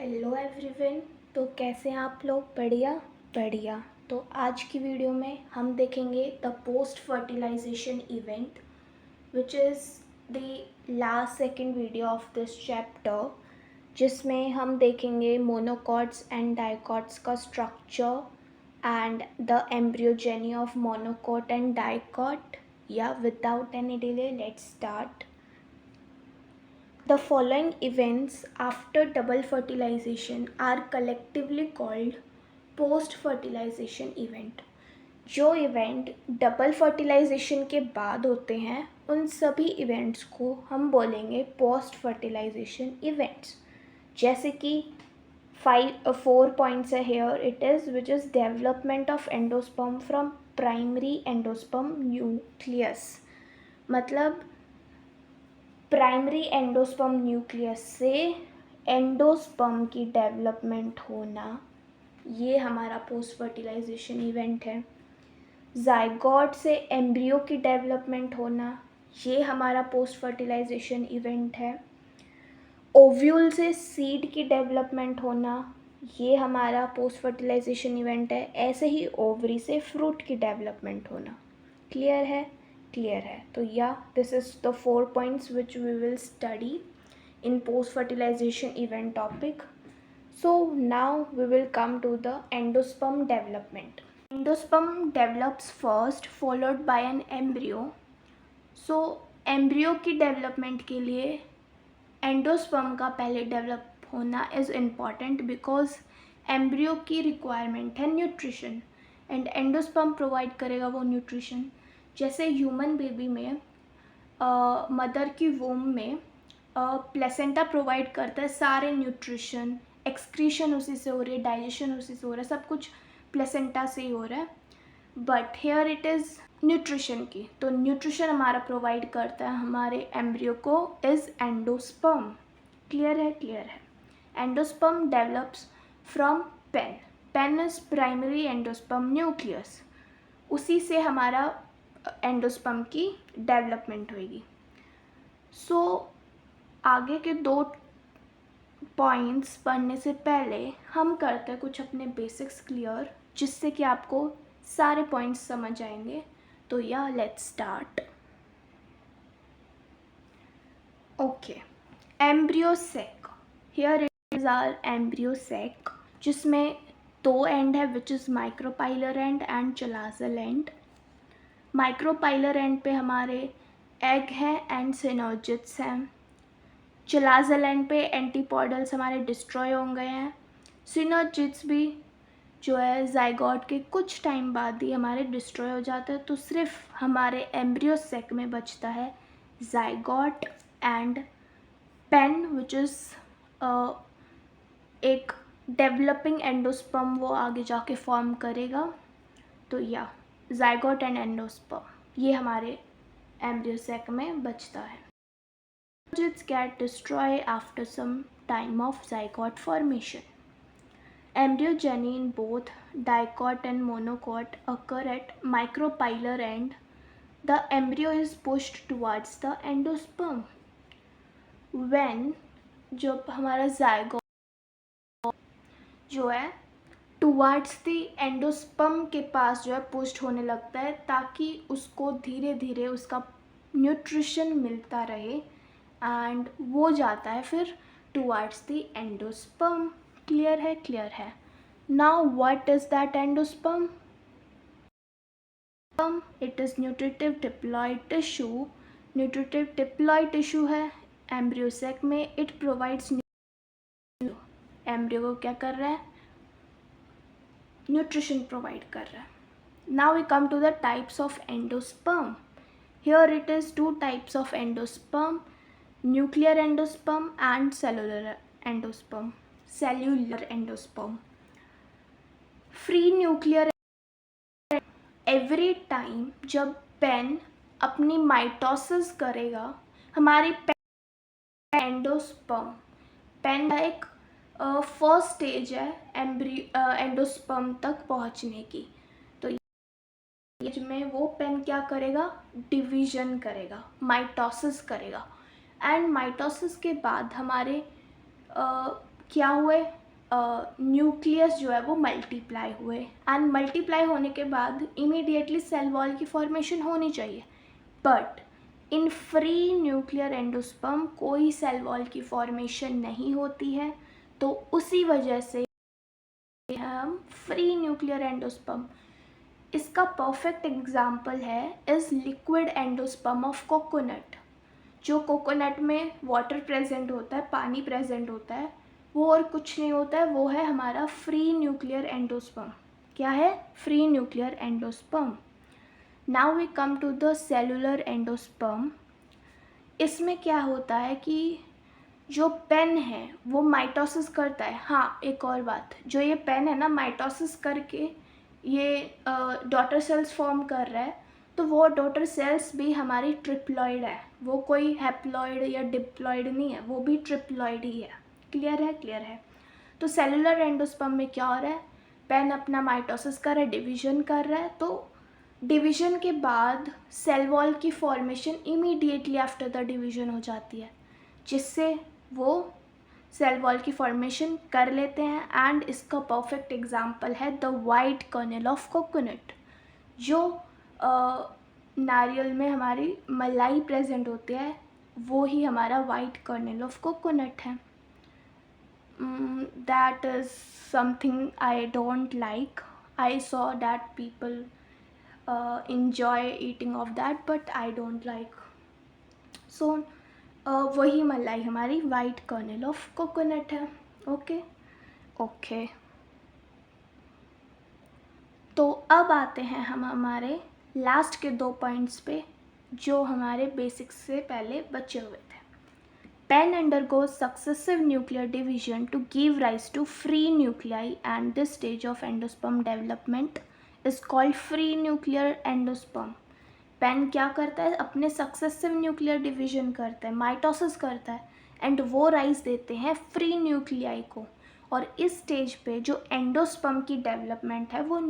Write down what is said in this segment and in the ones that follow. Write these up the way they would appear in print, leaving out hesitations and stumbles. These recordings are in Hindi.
Hello everyone. तो कैसे हैं आप लोग? बढ़िया बढ़िया। तो आज की वीडियो में हम देखेंगे the post fertilisation event which is the last second video of this chapter, जिसमें हम देखेंगे मोनोकॉट्स एंड डाइकॉट्स का structure and the embryogeny of monocot and dicot. या without any delay let's start. The following events after double fertilization are collectively called post-fertilization event. जो इवेंट डबल फर्टिलाइजेशन के बाद होते हैं उन सभी इवेंट्स को हम बोलेंगे पोस्ट फर्टिलाइजेशन इवेंट्स। जैसे कि 4 पॉइंट्स है here it is which is development of endosperm from primary endosperm nucleus. मतलब प्राइमरी एंडोस्पर्म न्यूक्लियस से एंडोस्पर्म की डेवलपमेंट होना, ये हमारा पोस्ट फर्टिलाइजेशन इवेंट है। जाइगोट से एम्ब्रियो की डेवलपमेंट होना, ये हमारा पोस्ट फर्टिलाइजेशन इवेंट है। ओव्यूल से सीड की डेवलपमेंट होना, ये हमारा पोस्ट फर्टिलाइजेशन इवेंट है। ऐसे ही ओवरी से फ्रूट की डेवलपमेंट होना। क्लियर है? क्लियर है। तो या this is the 4 points which we will study in post fertilization event topic. So now we will come to the endosperm development. Endosperm develops first followed by an embryo. So embryo की development के लिए endosperm का पहले develop होना is important because embryo की requirement है nutrition and endosperm provide करेगा वो nutrition। जैसे ह्यूमन बेबी में मदर की वोम में प्लेसेंटा प्रोवाइड करता है सारे न्यूट्रिशन, एक्सक्रीशन उसी से हो रही है, डाइजेशन उसी से हो रहा है, सब कुछ प्लेसेंटा से ही हो रहा है। But here it is nutrition की, तो न्यूट्रिशन हमारा प्रोवाइड करता है हमारे एम्ब्रियो को इज़ एंडोस्पर्म। क्लियर है? क्लियर है। Endosperm develops from PEN. PEN is primary endosperm nucleus, उसी से हमारा एंडोस्पर्म की डेवलपमेंट होगी। सो आगे के 2 पॉइंट्स पढ़ने से पहले हम करते हैं कुछ अपने बेसिक्स क्लियर, जिससे कि आपको सारे पॉइंट्स समझ आएंगे। तो या let's start. Okay, embryo sac. Here it is our embryo sac, जिसमें 2 एंड है which is micropylar end and chalazal end. Micropylar end पे हमारे एग है एंड सिनोजिट्स हैं। चलाजल एंड पे एंटीपॉडल्स हमारे डिस्ट्रॉय हो गए हैं। सिनोजिट्स भी जो है जाइगोट के कुछ टाइम बाद ही हमारे डिस्ट्रॉय हो जाते हैं। तो सिर्फ हमारे एम्ब्रियो सेक में बचता है zygote and PEN which is एक डेवलपिंग एंडोस्पर्म, वो आगे जाके फॉर्म करेगा। तो या जाइगोट एंड एंडोस्पर्म ये हमारे एम्ब्रियो सेक में बचता है। Synogytes get destroyed after some time of zygote formation. Embryogeny in both dicot and monocot occur at micropylar end. The embryo is pushed towards the endosperm. When जब हमारा zygote जो है टुवार्ड्स द एंडोस्पर्म के पास जो है पुस्ट होने लगता है, ताकि उसको धीरे धीरे उसका न्यूट्रिशन मिलता रहे एंड वो जाता है फिर टुवार्ड्स द एंडोस्पर्म। क्लियर है? क्लियर है। Now what is that endosperm? It is nutritive diploid tissue. Nutritive diploid tissue है एम्ब्रियो सेक में। इट प्रोवाइड्स, एम्ब्रियो को क्या कर रहा है? न्यूट्रिशन प्रोवाइड कर रहा है। Now we come to the types of endosperm. Here it is 2 types of endosperm, nuclear endosperm and cellular endosperm. Cellular endosperm. Free nuclear every time जब पेन अपनी माइटोसिस करेगा, हमारी एंडोस्पर्म, पेन का एक फर्स्ट स्टेज है एंडोस्पर्म तक पहुंचने की। तो में वो पेन क्या करेगा? डिवीजन करेगा, माइटोसिस करेगा। एंड माइटोसिस के बाद हमारे क्या हुए, न्यूक्लियस जो है वो मल्टीप्लाई हुए, एंड मल्टीप्लाई होने के बाद इमीडिएटली सेल वॉल की फॉर्मेशन होनी चाहिए, but in free nuclear endosperm कोई सेल वॉल की फॉर्मेशन नहीं होती है। तो उसी वजह से हम फ्री न्यूक्लियर एंडोस्पर्म, इसका परफेक्ट एग्जाम्पल है is liquid endosperm of coconut. जो कोकोनट में वाटर प्रेजेंट होता है, पानी प्रेजेंट होता है, वो और कुछ नहीं होता है, वो है हमारा फ्री न्यूक्लियर एंडोस्पर्म। क्या है? Free nuclear endosperm. Now we come to the cellular endosperm. इसमें क्या होता है कि जो पेन है वो माइटोसिस करता है। हाँ, एक और बात, जो ये पेन है ना, माइटोसिस करके ये डॉटर सेल्स फॉर्म कर रहा है, तो वो डॉटर सेल्स भी हमारी ट्रिप्लॉइड है, वो कोई हैप्लॉइड या डिप्लॉइड नहीं है, वो भी ट्रिप्लॉइड ही है। क्लियर है? क्लियर है। तो सेलुलर एंडोस्पर्म में क्या हो रहा है, पेन अपना माइटोसिस कर रहा है, डिवीजन कर रहा है, तो डिवीजन के बाद सेल वॉल की formation immediately after the division हो जाती है, जिससे वो सेल वॉल की फॉर्मेशन कर लेते हैं। एंड इसका परफेक्ट एग्जांपल है the white kernel of coconut. जो नारियल में हमारी मलाई प्रेजेंट होती है, वो ही हमारा वाइट कर्नल ऑफ कोकोनट है। That is something I don't like. I saw that people enjoy eating of that, but I don't like. So वही मलाई हमारी वाइट कर्नल ऑफ कोकोनट है। ओके ओके, तो अब आते हैं हम हमारे लास्ट के 2 पॉइंट्स पे, जो हमारे बेसिक्स से पहले बचे हुए थे। PEN undergoes successive nuclear division to give rise to free nuclei, and this stage of endosperm development is called free nuclear endosperm. PEN क्या करता है, अपने सक्सेसिव न्यूक्लियर डिवीजन करता है, माइटोसिस करता है, एंड वो राइज देते हैं फ्री न्यूक्लियाई को। और इस स्टेज पे जो एंडोस्पर्म की डेवलपमेंट है वो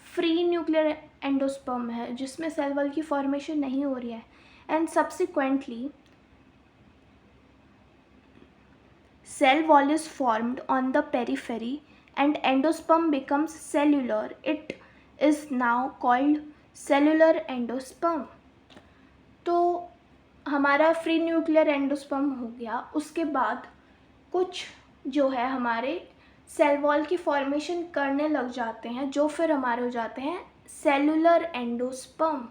फ्री न्यूक्लियर एंडोस्पर्म है, जिसमें सेल वॉल की फॉर्मेशन नहीं हो रही है। And subsequently cell wall is formed on the periphery and endosperm becomes cellular. It is now called cellular endosperm. तो हमारा फ्री न्यूक्लियर एंडोस्पर्म हो गया। उसके बाद कुछ जो है हमारे सेल वॉल की फॉर्मेशन करने लग जाते हैं, जो फिर हमारे हो जाते हैं सेलुलर एंडोस्पर्म।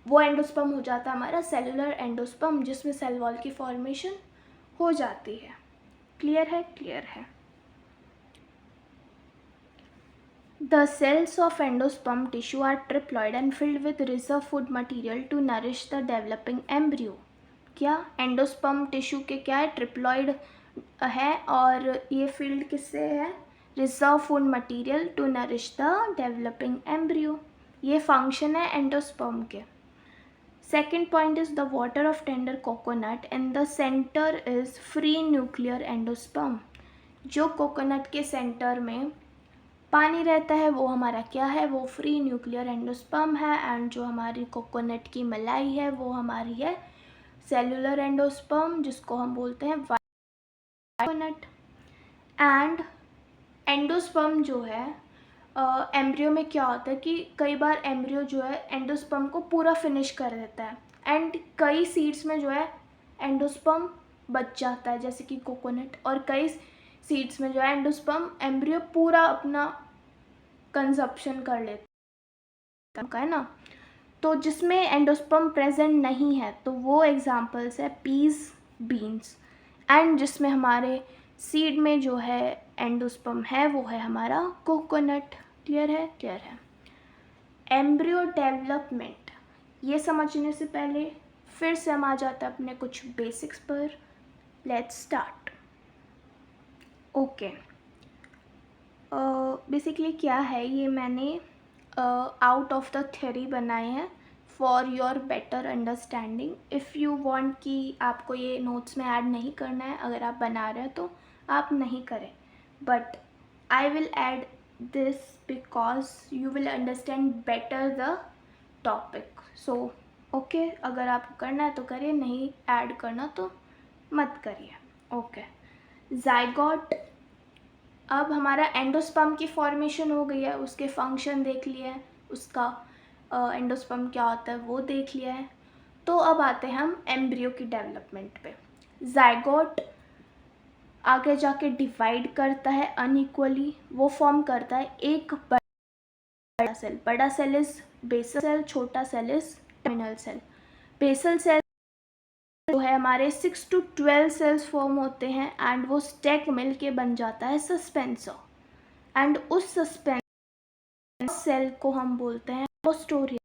वो एंडोस्पर्म हो जाता है हमारा सेलुलर एंडोस्पर्म, जिसमें सेल वॉल की फॉर्मेशन हो जाती है। क्लियर है? क्लियर है। The cells of endosperm tissue are triploid and filled with reserve food material to nourish the developing embryo. क्या एंडोस्पर्म टिश्यू के क्या है, ट्रिप्लॉइड है, और ये फील्ड किससे है, reserve food material to nourish the developing embryo. ये फंक्शन है एंडोस्पर्म के। Second point is the water of tender coconut and the center is free nuclear endosperm. जो कोकोनट के सेंटर में पानी रहता है वो हमारा क्या है, वो फ्री न्यूक्लियर एंडोस्पर्म है। एंड जो हमारी कोकोनट की मलाई है वो हमारी है सेलुलर एंडोस्पर्म, जिसको हम बोलते हैं कोकोनट। एंड एंडोस्पर्म जो है एम्ब्रियो में क्या होता है कि कई बार एम्ब्रियो जो है एंडोस्पर्म को पूरा फिनिश कर देता है, एंड कई सीड्स में जो है एंडोस्पर्म बच जाता है, जैसे कि कोकोनट, और कई सीड्स में जो है एंडोस्पर्म एम्ब्रियो पूरा अपना कंजप्शन कर लेता है ना। तो जिसमें एंडोस्पर्म प्रेजेंट नहीं है तो वो एग्जांपल्स है पीज, बीन्स। एंड जिसमें हमारे सीड में जो है एंडोस्पर्म है वो है हमारा कोकोनट। क्लियर है? क्लियर है। एम्ब्रियो डेवलपमेंट, ये समझने से पहले फिर से हम आ जाते हैं अपने कुछ बेसिक्स पर। Let's start. ओके, बेसिकली क्या है, ये मैंने आउट ऑफ द थ्योरी बनाए हैं for your better understanding. If you want कि आपको ये नोट्स में ऐड नहीं करना है, अगर आप बना रहे हैं तो आप नहीं करें, but I will add this because you will understand better the topic. So okay, अगर आपको करना है तो करिए, नहीं ऐड करना तो मत करिए। ओके, ज़ाइगोट अब हमारा एंडोस्पर्म की फॉर्मेशन हो गई है, उसके फंक्शन देख लिया है, उसका एंडोस्पर्म क्या होता है वो देख लिया है। तो अब आते हैं हम एम्ब्रियो की डेवलपमेंट पे। जाइगोट आगे जाके डिवाइड करता है अनइक्वली, वो फॉर्म करता है एक बड़ा सेल। बड़ा सेल इज बेसल सेल, छोटा cell is terminal cell. Basal cell जो है हमारे 6 to 12 सेल्स फॉर्म होते हैं एंड वो स्टैक मिल के बन जाता है सस्पेंसर। एंड उस सस्पेंसर सेल को हम बोलते हैं पोस्टोरियम।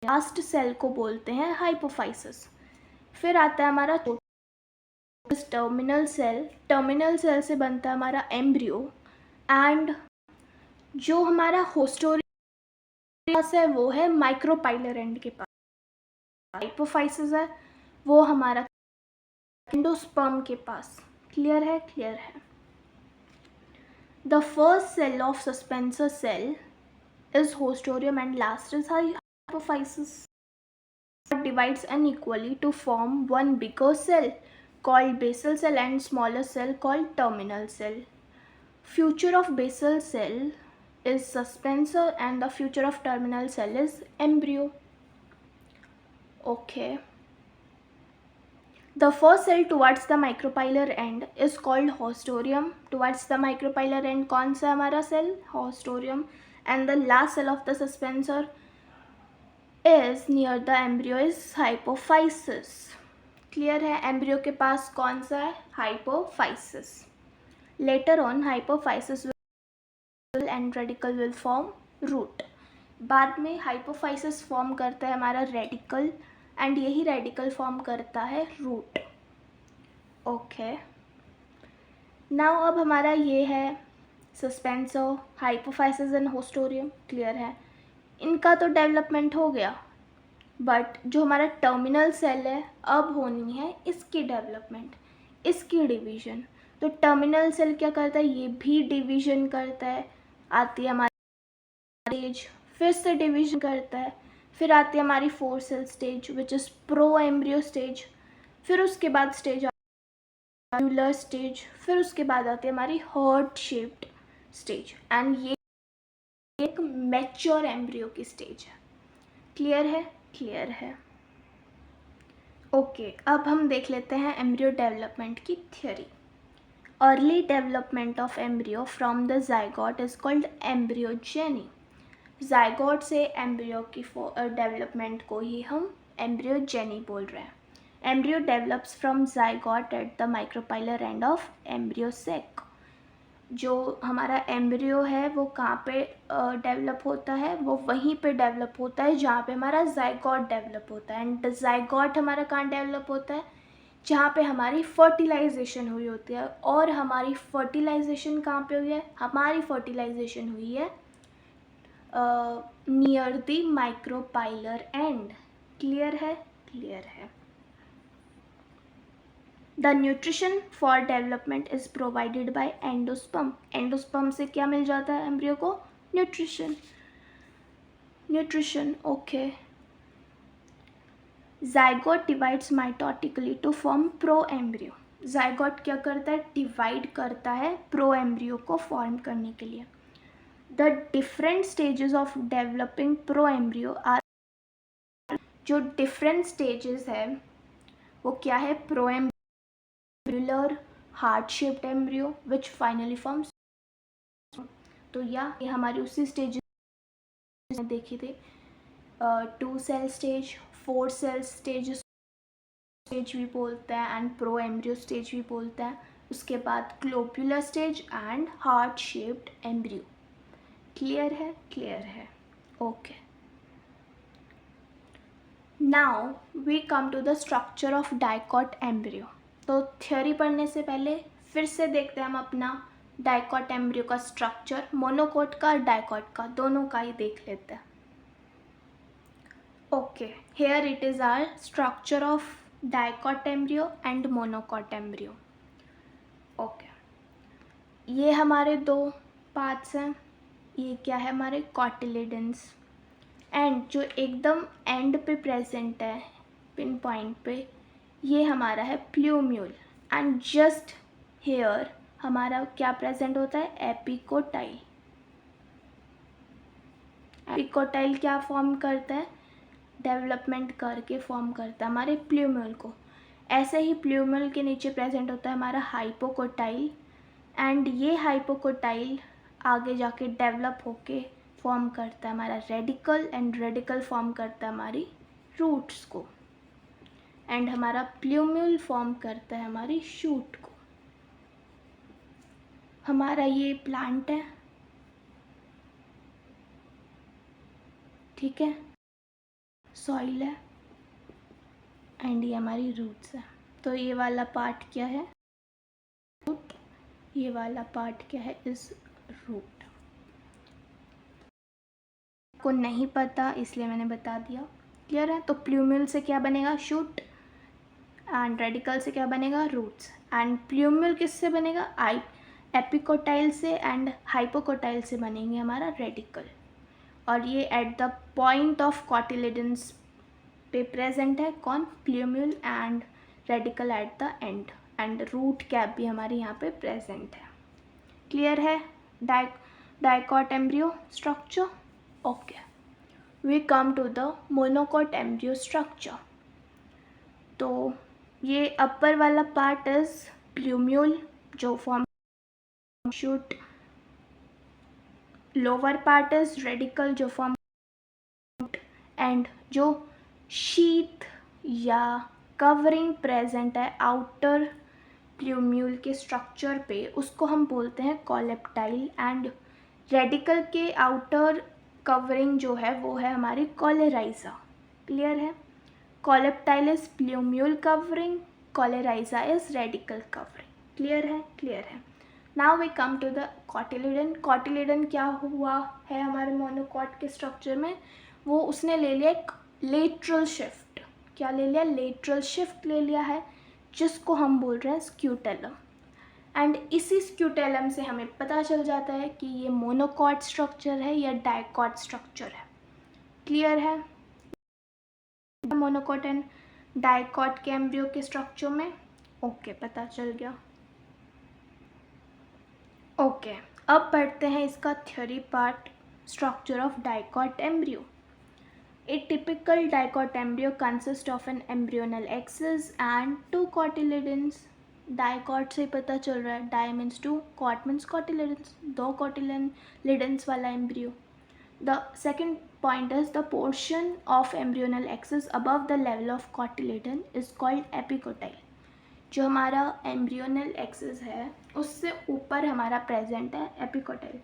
लास्ट सेल को बोलते हैं हाइपोफाइसिस। फिर आता है हमारा टर्मिनल सेल। टर्मिनल सेल से बनता है हमारा एम्ब्रियो एंड जो हमारा होस्टोरियम है वो है माइक्रोपाइलर एंड के पास। हाइपोफाइसिस है वो हमारा एंडोस्पर्म के पास। क्लियर है? क्लियर है। The first cell of suspensor cell is hostoриयम and last is hypophysis. Divides unequally to form one bigger cell called basal cell and smaller cell called terminal cell. Future of basal cell is suspensor and the future of terminal cell is embryo. Okay. The first cell towards the micropylar end is called hostoриयम. Towards the micropylar end कौन सा हमारा cell? hostoरियम. And the last cell of the suspensor is near the embryo is hypophysis. Clear है? embryo के पास कौन सा है? hypophysis. Later on hypophysis will and radical will form root. बाद में hypophysis form करता है हमारा radical and यही radical form करता है root. Okay. Now अब हमारा ये है suspensor, hypophysis and hostoरियम. Clear है? इनका तो डेवलपमेंट हो गया, बट जो हमारा टर्मिनल सेल है अब होनी है इसकी डेवलपमेंट, इसकी डिवीजन। तो टर्मिनल सेल क्या करता है? ये भी डिवीजन करता है। आती है हमारी स्टेज, फिर से डिवीजन करता है, फिर आती है हमारी 4 cell stage which is pro embryo stage. फिर उसके बाद स्टेज आती स्टेज, फिर उसके बाद आती है हमारी हार्ट शेप्ड स्टेज एंड ये एक मैच्योर एम्ब्रियो की स्टेज है। क्लियर है? क्लियर है। ओके, अब हम देख लेते हैं एम्ब्रियो डेवलपमेंट की theory. Early development of embryo from the zygote is called embryogeny. Zygote से एम्ब्रियो की डेवलपमेंट को ही हम एम्ब्रियोजेनी बोल रहे हैं। Embryo develops from zygote at the micropylar end of embryo sac. जो हमारा एम्ब्रियो है वो कहाँ पे डेवलप होता है? वो वहीं पे डेवलप होता है जहाँ पे हमारा जाइगोट डेवलप होता है। एंड जाइगोट हमारा कहाँ डेवलप होता है? जहाँ पे हमारी फर्टिलाइजेशन हुई होती है। और हमारी फर्टिलाइजेशन कहाँ पे हुई है? हमारी फर्टिलाइजेशन हुई है near the micropylar end. Clear है? क्लियर है। The nutrition for development is provided by endosperm. Endosperm से क्या मिल जाता है एम्ब्रियो को? Nutrition. Nutrition, okay. Zygote divides mitotically to form pro embryo. Zygote क्या करता है? डिवाइड करता है प्रो एम्ब्रियो को फॉर्म करने के लिए। The different stages of developing pro embryo are, जो डिफरेंट स्टेजेस है वो क्या है? Pro embryo, heart shaped embryo which finally forms. तो ये हमारी उसी स्टेज में देखी थी, 2 सेल स्टेज, 4 सेल स्टेज भी बोलते हैं एंड प्रो एम्ब्रियो स्टेज भी बोलते हैं। उसके बाद globular stage and heart shaped embryo. Clear है? क्लियर है। Okay, now we come to the structure of dicot embryo. तो थ्योरी पढ़ने से पहले फिर से देखते हैं हम अपना डाइकॉट एम्ब्रियो का स्ट्रक्चर। मोनोकोट का, डाइकॉट का, दोनों का ही देख लेते हैं। Okay, here it is our structure of dicot embryo and monocot embryo. Okay, ये हमारे 2 पार्ट्स हैं। ये क्या है? हमारे कॉटिलेडन्स। एंड जो एकदम एंड पे प्रेजेंट है, पिन पॉइंट पे, ये हमारा है प्ल्यूम्यूल। एंड जस्ट हेयर हमारा क्या प्रेजेंट होता है, एपिकोटाइल। एपिकोटाइल क्या फॉर्म करता है, डेवलपमेंट करके फॉर्म करता है हमारे प्ल्यूमल को। ऐसे ही प्ल्यूमल के नीचे प्रेजेंट होता है हमारा हाइपोकोटाइल, एंड ये हाइपोकोटाइल आगे जाके डेवलप होके फॉर्म करता है हमारा रेडिकल, एंड रेडिकल फॉर्म करता है हमारी रूट्स को, एंड हमारा प्ल्यूम्यूल फॉर्म करता है हमारी शूट को। हमारा ये प्लांट है, ठीक है, सॉइल है, एंड ये हमारी रूट्स है। तो ये वाला पार्ट क्या है, रूट, ये वाला पार्ट क्या है, इस रूट को नहीं पता इसलिए मैंने बता दिया, क्लियर है। तो प्ल्यूम्यूल से क्या बनेगा, शूट, एंड रेडिकल से क्या बनेगा, रूट्स, एंड प्ल्यूम्यूल किससे बनेगा, एपिकोटाइल से, एंड हाइपोकोटाइल से बनेंगे हमारा रेडिकल। और ये at the point of cotyledons पे प्रेजेंट है, कौन, plumule, and radicle at the end, and root cap भी हमारे यहाँ पे प्रेजेंट है, क्लियर है। Dicot embryo structure, okay. We come to the monocot embryo structure. तो ये अपर वाला पार्ट इज प्ल्यूम्यूल जो form shoot, lower part is radicle जो फॉर्म, एंड जो शीथ या कवरिंग प्रेजेंट है आउटर प्ल्यूम्यूल के स्ट्रक्चर पे, उसको हम बोलते हैं कॉलेप्टाइल, एंड रेडिकल के आउटर कवरिंग जो है वो है हमारी कॉलेराइजा, क्लियर है। Coleoptile is plumule covering, coleorhiza is radicle covering, clear है, क्लियर है। Now we come to the cotyledon. Cotyledon क्या हुआ है हमारे मोनोकॉट के स्ट्रक्चर में, वो उसने ले लिया एक लेटरल शिफ्ट, क्या ले लिया, लेटरल शिफ्ट ले लिया है, जिसको हम बोल रहे हैं स्क्यूटेलम, एंड इसी स्क्यूटेलम से हमें पता चल जाता है कि ये मोनोकॉट स्ट्रक्चर है या डाइकॉट स्ट्रक्चर है, क्लियर है। मोनोकॉट एंड डाइकॉट के एम्ब्रियो के स्ट्रक्चर में, ओके, पता चल गया, ओके। अब पढ़ते हैं इसका theory part, structure of dicot embryo. A typical dicot embryo consists of an embryonal axis and two cotyledons. Dicot से पता चल रहा है, di means two, cot means cotyledons, दो cotyledons वाला embryo. The second point is the portion of embryonal axis above the level of cotyledon is called epicotyle. जो हमारा embryonal axis है उससे ऊपर हमारा present है epicotyle.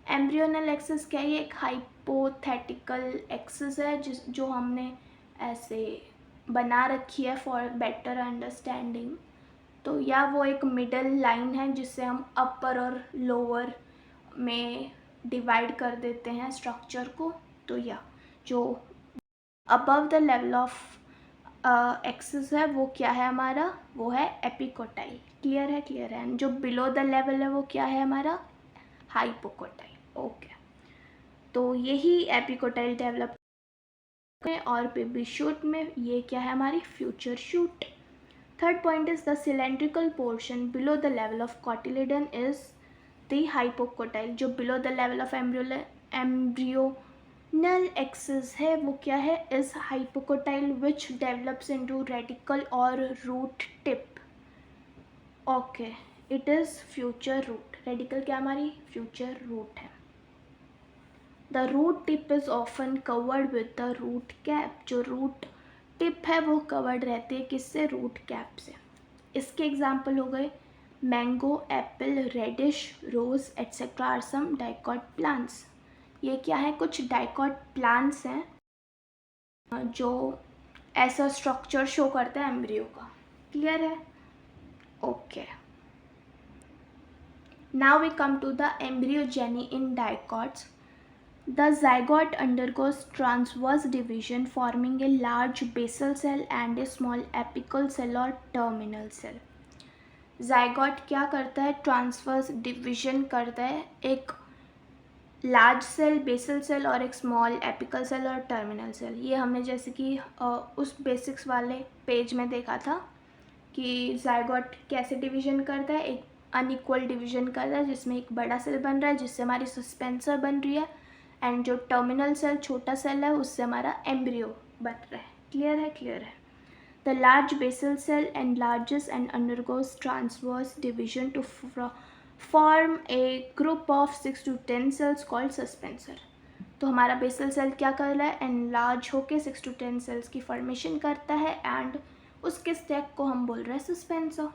एम्ब्रियोनल एक्सिस क्या है, ये एक हाइपोथेटिकल एक्सिस है जो हमने ऐसे बना रखी है फॉर बेटर अंडरस्टैंडिंग। तो या वो एक मिडल लाइन है जिससे हम अपर और लोअर में डिवाइड कर देते हैं स्ट्रक्चर को। तो या जो above the level of axis है वो क्या है हमारा, वो है एपिकोटाइल, क्लियर है, क्लियर है। एंड जो बिलो द लेवल है वो क्या है हमारा, हाइपोकोटाइल, ओके। तो यही एपिकोटाइल डेवलप और बेबी शूट में ये क्या है हमारी future shoot. Third point is the cylindrical portion below the level of cotyledon is the hypocotyl. जो below the level of embryonal axis है वो क्या है, is hypocotyl which develops into radicle और root tip, okay, it is future root. Radicle क्या हमारी फ्यूचर रूट है। The root tip is often covered with the root cap. जो रूट टिप है वो कवर्ड रहती है किससे, रूट कैप से। इसके एग्जाम्पल हो गए mango, apple, radish, rose etcetera are some dicot plants. ये क्या है, कुछ डाइकॉट प्लांट्स हैं जो ऐसा स्ट्रक्चर शो करता है एम्ब्रियो का, क्लियर है, okay. Now we come to the embryogeny in dicots. The zygote undergoes transverse division forming a large basal cell and a small apical cell or terminal cell. zygote क्या करता है, ट्रांसवर्स डिविजन करता है, एक लार्ज सेल, बेसल सेल और एक स्मॉल एपिकल सेल और टर्मिनल सेल। ये हमने जैसे कि उस बेसिक्स वाले पेज में देखा था कि zygote कैसे डिवीजन करता है, एक अनइक्वल डिवीजन कर रहा है, जिसमें एक बड़ा सेल बन रहा है जिससे हमारी सस्पेंसर बन रही है, एंड जो टर्मिनल सेल छोटा सेल है उससे हमारा एम्ब्रियो बन रहा है। क्लियर है? क्लियर है। The large basal cell enlarges and undergoes transverse division to form a group of 6 to 10 cells called suspensor. तो हमारा बेसल सेल क्या कर रहा है? एनलार्ज होके 6 to 10 सेल्स की फॉर्मेशन करता है एंड उसके स्टेक को हम बोल रहे हैं suspensor.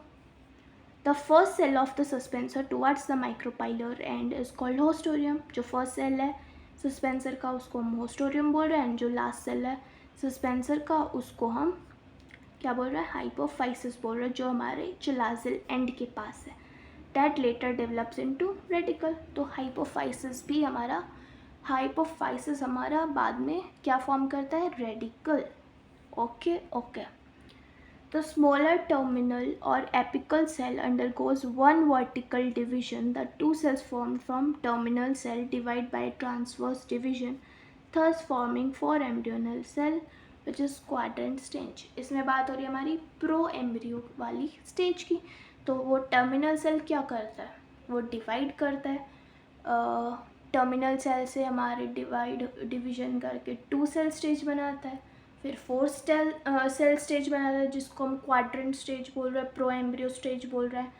The first cell of the suspensor towards the micropylar end is called haustorium. जो फर्स्ट सेल है सस्पेंसर का उसको हम होस्टोरियम बोल रहे हैं, एंड जो लास्ट सेल है सस्पेंसर का उसको हम क्या बोल रहे हैं? हाइपोफाइसिस बोल रहे हैं, जो हमारे चिलाजिल एंड के पास है. That later develops into radicle. तो हाइपोफाइसिस हमारा बाद में क्या फॉर्म करता है? Radicle. Okay. The smaller terminal or apical cell undergoes one vertical division. The two cells formed from terminal cell divide by transverse division, thus forming four embryonal cell, which is quadrant stage. इसमें बात हो रही है हमारी प्रो एम्ब्रियो वाली स्टेज की. तो वो टर्मिनल सेल क्या करता है? वो डिवाइड करता है. टर्मिनल सेल से हमारे डिवीजन करके 2 सेल स्टेज बनाता है, फिर 4 सेल स्टेज बनाता है जिसको हम क्वाड्रेंट स्टेज बोल रहे हैं, प्रो एम्ब्रियो स्टेज बोल रहे हैं.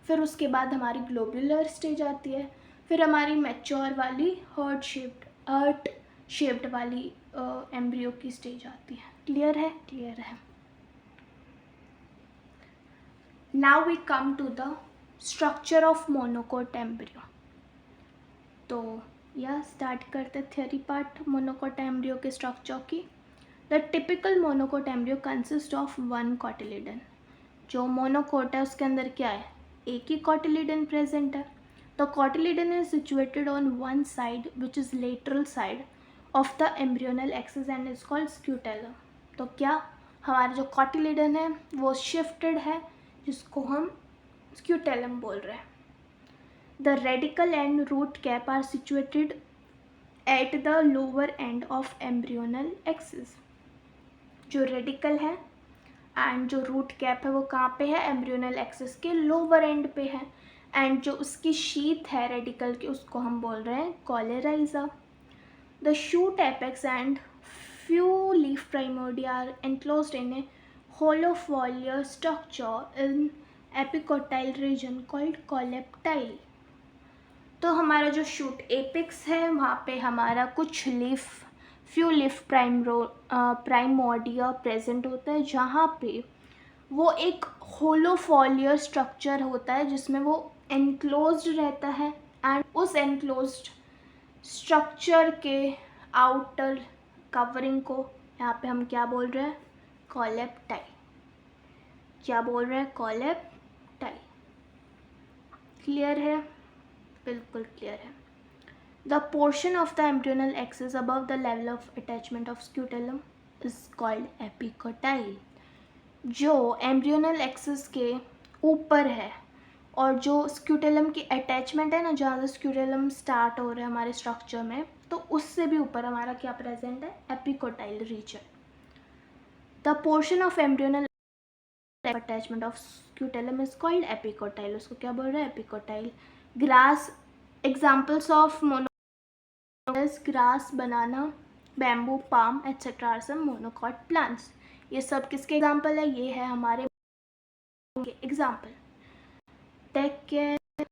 फिर उसके बाद हमारी ग्लोबुलर स्टेज आती है, फिर हमारी मैच्योर वाली हार्ट शेप्ड वाली एम्ब्रियो की स्टेज आती है. क्लियर है? क्लियर है. Now we come to the structure of monocot embryo. तो यह स्टार्ट करते थ्योरी पार्ट मोनोकोट एम्ब्रियो के स्ट्रक्चर की. The typical monocot embryo consist of 1 cotyledon. जो मोनोकोट है उसके अंदर क्या है? एक ही कॉटिलिडन प्रेजेंट है. The cotyledon is situated on one side which is lateral side of the embryonal axis and is called scutellum. तो क्या हमारा जो कॉटिलिडन है वो शिफ्टेड है, जिसको हम स्क्यूटेलम बोल रहे हैं. The radicle and root cap are situated at the lower end of embryonal axis. जो रेडिकल है एंड जो रूट कैप है वो कहाँ पे है? एम्ब्रियोनल एक्सिस के लोअर एंड पे है. एंड जो उसकी शीथ है रेडिकल की उसको हम बोल रहे हैं coleorhiza. The shoot apex and few leaf primordia are enclosed in a hollow foliar structure in epicotyl region called coleoptile. तो हमारा जो शूट एपेक्स है वहाँ पे हमारा कुछ फ्यू लीफ प्राइमोर्डिया प्रेजेंट होता है, जहाँ पे वो एक होलोफोलियर स्ट्रक्चर होता है जिसमें वो एनक्लोज्ड रहता है. एंड उस एनक्लोज्ड स्ट्रक्चर के आउटर कवरिंग को यहाँ पे हम क्या बोल रहे हैं? कोलेप्टाइल. क्या बोल रहे हैं? कोलेप्टाइल. क्लियर है? बिल्कुल क्लियर है. The portion of the embryonal axis above the level of attachment of scutellum is called epicotyle. जो embryonal axis के ऊपर है और जो स्क्यूटेलम की अटैचमेंट है ना, जहाँ से स्क्यूटेलम स्टार्ट हो रहा है हमारे स्ट्रक्चर में, तो उससे भी ऊपर हमारा क्या प्रेजेंट है? Epicotyl region. The portion of embryonal attachment of scutellum is called epicotyl. उसको क्या बोल रहे हैं? Epicotyl. Grass examples of grass, banana, bamboo, palm etcetera are some monocot plants. ये सब किसके एग्जाम्पल है? ये है हमारे एग्जाम्पल. Take care.